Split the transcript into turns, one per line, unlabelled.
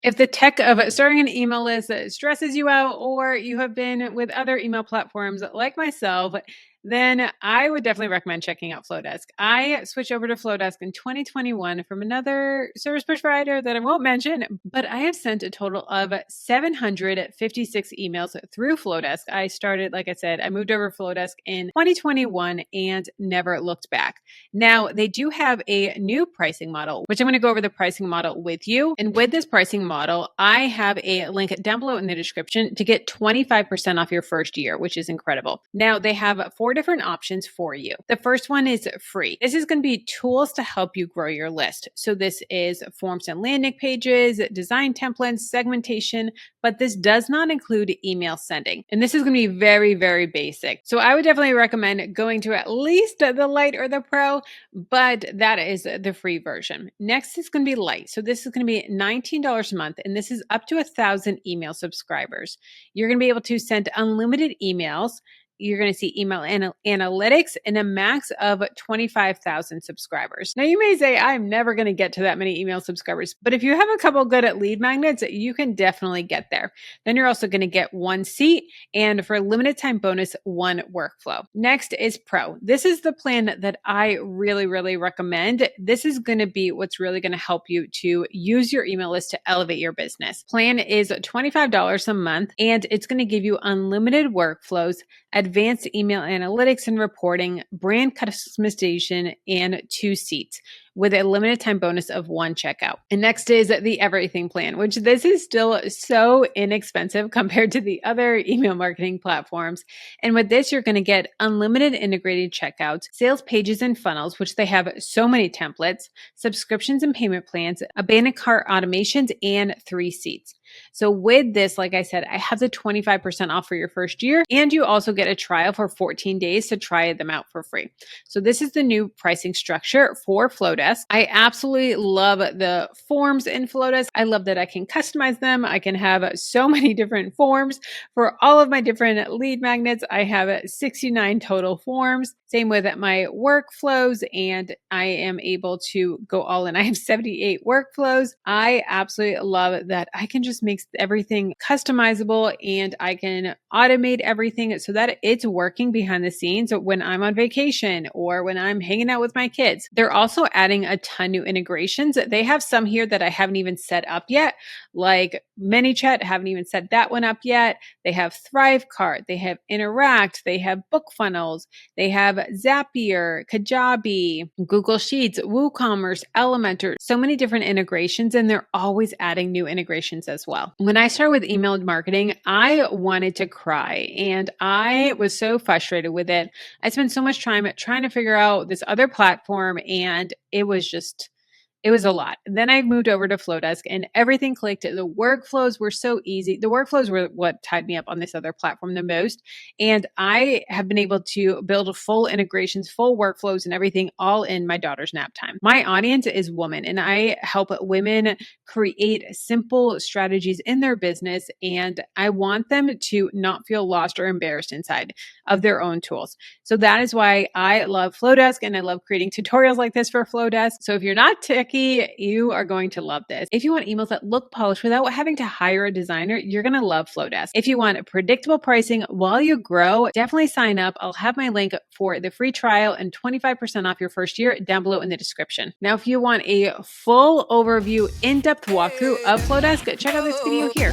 If the tech of starting an email list stresses you out, or you have been with other email platforms like myself, then I would definitely recommend checking out Flodesk. I switched over to Flodesk in 2021 from another service provider that I won't mention, but I have sent a total of 756 emails through Flodesk. I started, like I said, I moved over to Flodesk in 2021 and never looked back. Now, they do have a new pricing model, which I'm going to go over the pricing model with you. And with this pricing model, I have a link down below in the description to get 25% off your first year, which is incredible. Now, they have 4 different options for you. The first one is free. This is going to be tools to help you grow your list. So this is forms and landing pages, design templates, segmentation, but this does not include email sending. And this is going to be very, very basic. So I would definitely recommend going to at least the Lite or the Pro, but that is the free version. Next is going to be Lite. So this is going to be $19 a month, and this is up to 1,000 email subscribers. You're going to be able to send unlimited emails. You're going to see email analytics and a max of 25,000 subscribers. Now, you may say, I'm never going to get to that many email subscribers, but if you have a couple good at lead magnets, you can definitely get there. Then you're also going to get 1 seat, and for a limited time bonus, 1 workflow. Next is Pro. This is the plan that I really, really recommend. This is going to be what's really going to help you to use your email list to elevate your business. Plan is $25 a month, and it's going to give you unlimited workflows, advanced email analytics and reporting, brand customization, and 2 seats with a limited time bonus of 1 checkout. And next is the everything plan, which this is still so inexpensive compared to the other email marketing platforms. And with this, you're going to get unlimited integrated checkouts, sales pages and funnels, which they have so many templates, subscriptions and payment plans, abandoned cart automations, and 3 seats. So with this, like I said, I have the 25% off for your first year, and you also get a trial for 14 days to try them out for free. So this is the new pricing structure for Flodesk. I absolutely love the forms in Flodesk. I love that I can customize them. I can have so many different forms for all of my different lead magnets. I have 69 total forms. Same with my workflows, and I am able to go all in. I have 78 workflows. I absolutely love that I can just make everything customizable, and I can automate everything so that it's working behind the scenes when I'm on vacation or when I'm hanging out with my kids. They're also adding a ton new integrations. They have some here that I haven't even set up yet, like ManyChat, haven't even set that one up yet. They have Thrivecart, they have Interact, they have BookFunnels, they have Zapier, Kajabi, Google Sheets, WooCommerce, Elementor, so many different integrations, and they're always adding new integrations as well. When I started with email marketing, I wanted to cry, and I was so frustrated with it. I spent so much time trying to figure out this other platform, and it was a lot. Then I moved over to Flodesk and everything clicked. The workflows were so easy. The workflows were what tied me up on this other platform the most. And I have been able to build full integrations, full workflows, and everything all in my daughter's nap time. My audience is women, and I help women create simple strategies in their business. And I want them to not feel lost or embarrassed inside of their own tools. So that is why I love Flodesk, and I love creating tutorials like this for Flodesk. So if you're not techy, you are going to love this. If you want emails that look polished without having to hire a designer, you're going to love Flodesk. If you want predictable pricing while you grow, definitely sign up. I'll have my link for the free trial and 25% off your first year down below in the description. Now, if you want a full overview, in-depth walkthrough of Flodesk, check out this video here.